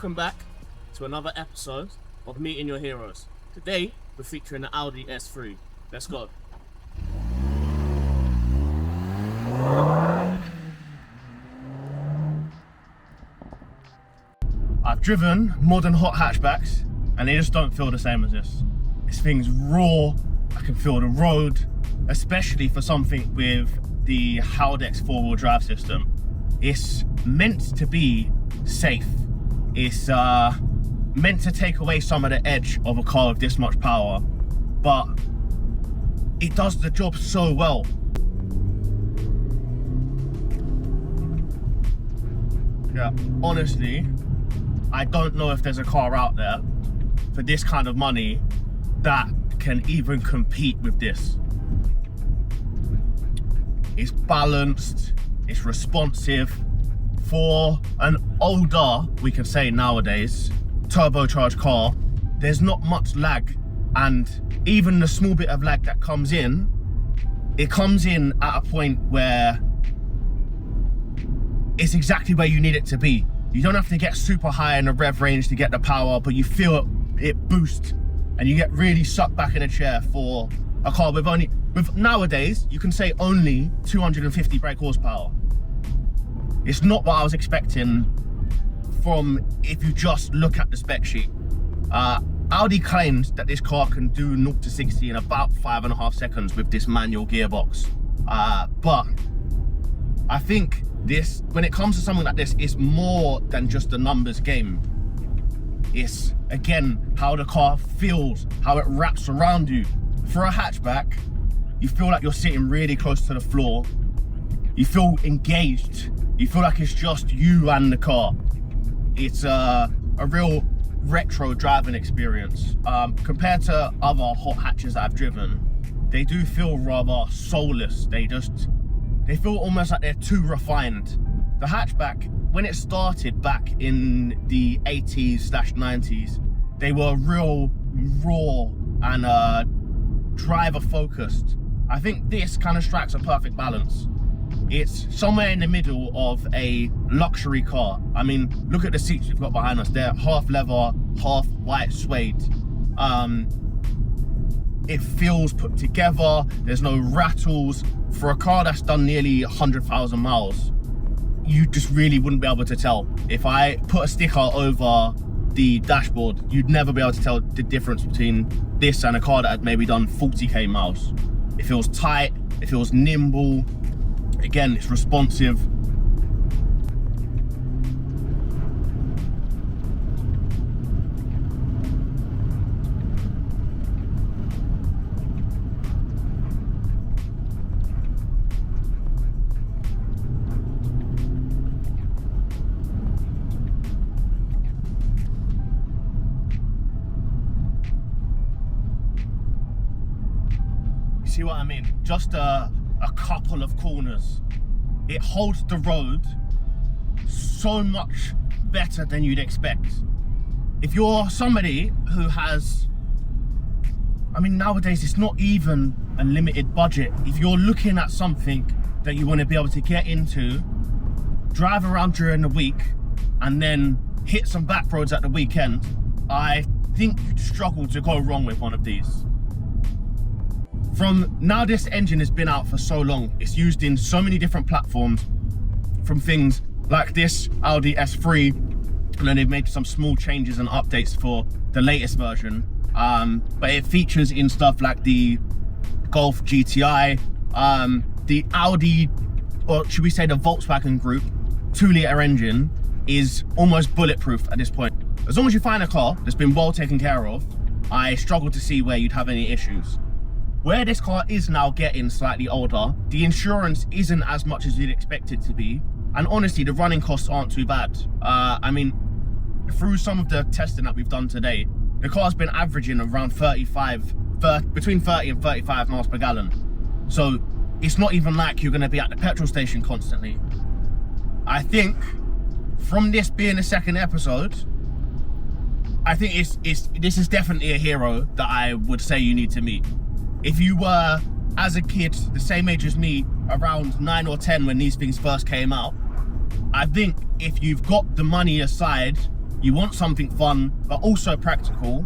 Welcome back to another episode of Meeting Your Heroes. Today, we're featuring the Audi S3. Let's go. I've driven modern hot hatchbacks and they just don't feel the same as this. This thing's raw, I can feel the road, especially for something with the Audi S3 4-wheel drive system. It's meant to be safe. It's meant to take away some of the edge of a car with this much power, but it does the job so well. Yeah, honestly, I don't know if there's a car out there for this kind of money that can even compete with this. It's balanced, it's responsive. For an older, we can say nowadays, turbocharged car, there's not much lag, and even the small bit of lag that comes in, it comes in at a point where it's exactly where you need it to be. You don't have to get super high in the rev range to get the power, but you feel it boost and you get really sucked back in a chair for a car with nowadays, you can say only 250 brake horsepower. It's not what I was expecting from if you just look at the spec sheet. Audi claims that this car can do 0 to 60 in about 5.5 seconds with this manual gearbox. But I think this, when it comes to something like this, it's more than just a numbers game. It's, again, how the car feels, how it wraps around you. For a hatchback, you feel like you're sitting really close to the floor. You feel engaged. You feel like it's just you and the car. It's a real retro driving experience. Compared to other hot hatches that I've driven, they do feel rather soulless. They feel almost like they're too refined. The hatchback, when it started back in the 80s/90s, they were real raw and driver focused. I think this kind of strikes a perfect balance. It's somewhere in the middle of a luxury car. I mean, look at the seats we've got behind us. They're half leather, half white suede. It feels put together. There's no rattles. For a car that's done nearly 100,000 miles, you just really wouldn't be able to tell. If I put a sticker over the dashboard, you'd never be able to tell the difference between this and a car that had maybe done 40k miles. It feels tight, it feels nimble. Again, it's responsive. You see what I mean? Just a couple of corners. It holds the road so much better than you'd expect. If you're somebody who has, I mean, nowadays it's not even a limited budget. If you're looking at something that you want to be able to get into, drive around during the week, and then hit some back roads at the weekend, I think you'd struggle to go wrong with one of these. Now this engine has been out for so long, it's used in so many different platforms, from things like this Audi S3, and then they've made some small changes and updates for the latest version. But it features in stuff like the Golf GTI, the Audi, or should we say the Volkswagen Group 2-litre engine is almost bulletproof at this point. As long as you find a car that's been well taken care of, I struggle to see where you'd have any issues. Where this car is now getting slightly older, the insurance isn't as much as you'd expect it to be. And honestly, the running costs aren't too bad. I mean, through some of the testing that we've done today, the car's been averaging around between 30 and 35 miles per gallon. So it's not even like you're gonna be at the petrol station constantly. I think from this being the second episode, I think this is definitely a hero that I would say you need to meet. If you were, as a kid, the same age as me, around 9 or 10 when these things first came out, I think if you've got the money aside, you want something fun, but also practical,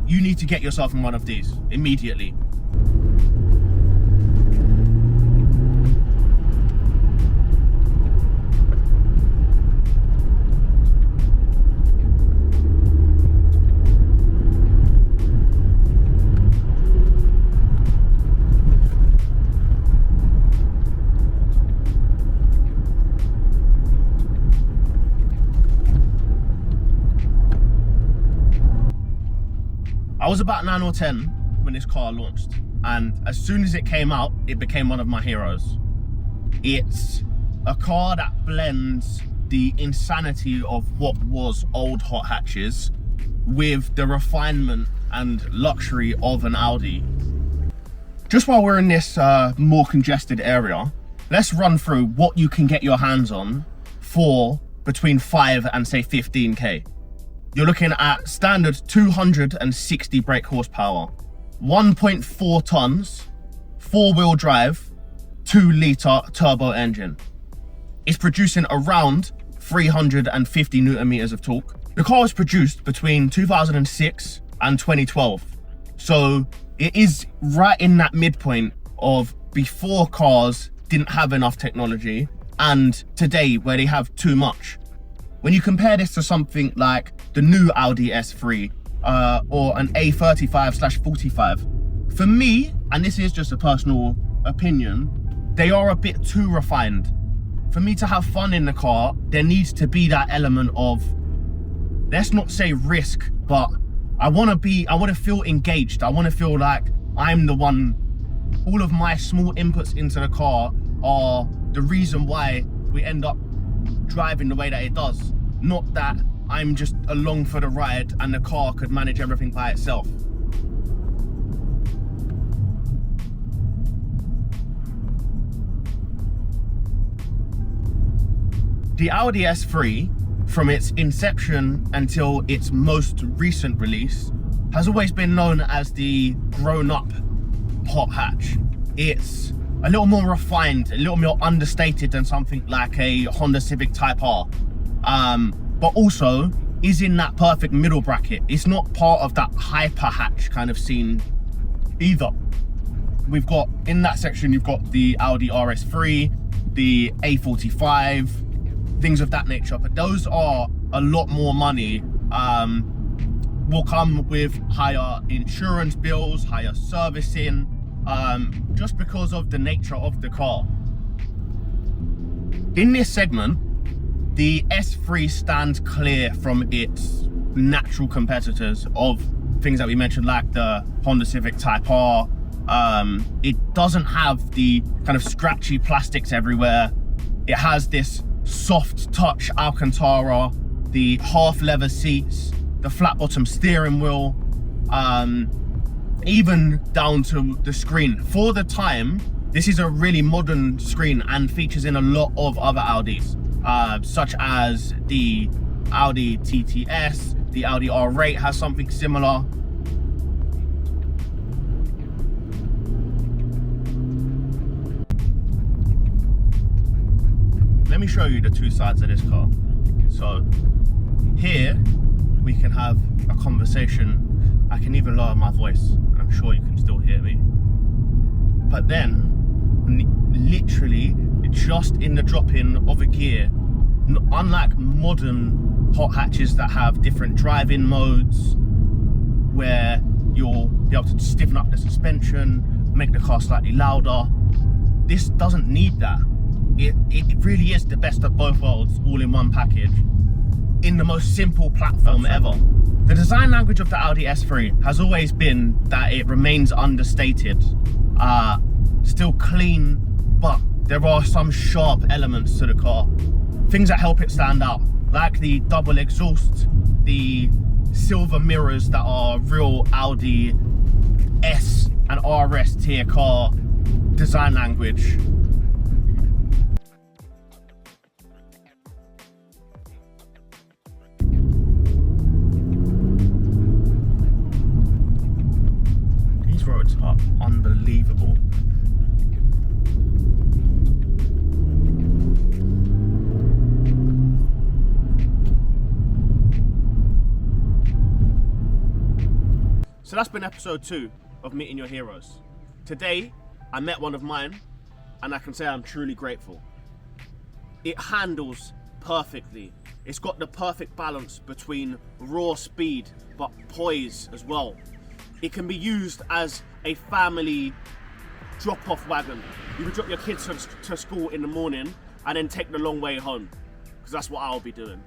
you need to get yourself in one of these immediately. I was about 9 or 10 when this car launched, and as soon as it came out, it became one of my heroes. It's a car that blends the insanity of what was old hot hatches with the refinement and luxury of an Audi. Just while we're in this more congested area, let's run through what you can get your hands on for between 5 and say 15k. You're looking at standard 260 brake horsepower, 1.4 tons, 4-wheel drive, 2-litre turbo engine. It's producing around 350 newton meters of torque. The car was produced between 2006 and 2012. So it is right in that midpoint of before cars didn't have enough technology and today where they have too much. When you compare this to something like the new Audi S3 or an A35/45, for me, and this is just a personal opinion, they are a bit too refined. For me to have fun in the car, there needs to be that element of, let's not say risk, but I want to feel engaged. I want to feel like I'm the one, all of my small inputs into the car are the reason why we end up driving the way that it does, not that I'm just along for the ride and the car could manage everything by itself. The Audi S3, from its inception until its most recent release, has always been known as the grown-up hot hatch. It's a little more refined, a little more understated than something like a Honda Civic Type R, but also is in that perfect middle bracket. It's not part of that hyper hatch kind of scene either. We've got, in that section, you've got the Audi RS3, the A45, things of that nature, but those are a lot more money, will come with higher insurance bills, higher servicing, just because of the nature of the car. In this segment, the S3 stands clear from its natural competitors of things that we mentioned, like the Honda Civic Type R. It doesn't have the kind of scratchy plastics everywhere. It has this soft touch Alcantara, the half leather seats, the flat bottom steering wheel, even down to the screen. For the time, this is a really modern screen and features in a lot of other Audis, such as the Audi TTS, the Audi R8 has something similar. Let me show you the two sides of this car. So here we can have a conversation. I can even lower my voice, and I'm sure you can still hear me. But then, literally just in the drop-in of a gear, unlike modern hot hatches that have different driving modes where you'll be able to stiffen up the suspension, make the car slightly louder, this doesn't need that. It really is the best of both worlds all in one package in the most simple platform ever. The design language of the Audi S3 has always been that it remains understated, still clean, but there are some sharp elements to the car. Things that help it stand out, like the double exhaust, the silver mirrors that are real Audi S and RS tier car design language. These roads are unbelievable. So that's been episode 2 of Meeting Your Heroes. Today, I met one of mine, and I can say I'm truly grateful. It handles perfectly. It's got the perfect balance between raw speed, but poise as well. It can be used as a family drop-off wagon. You can drop your kids to school in the morning and then take the long way home, because that's what I'll be doing.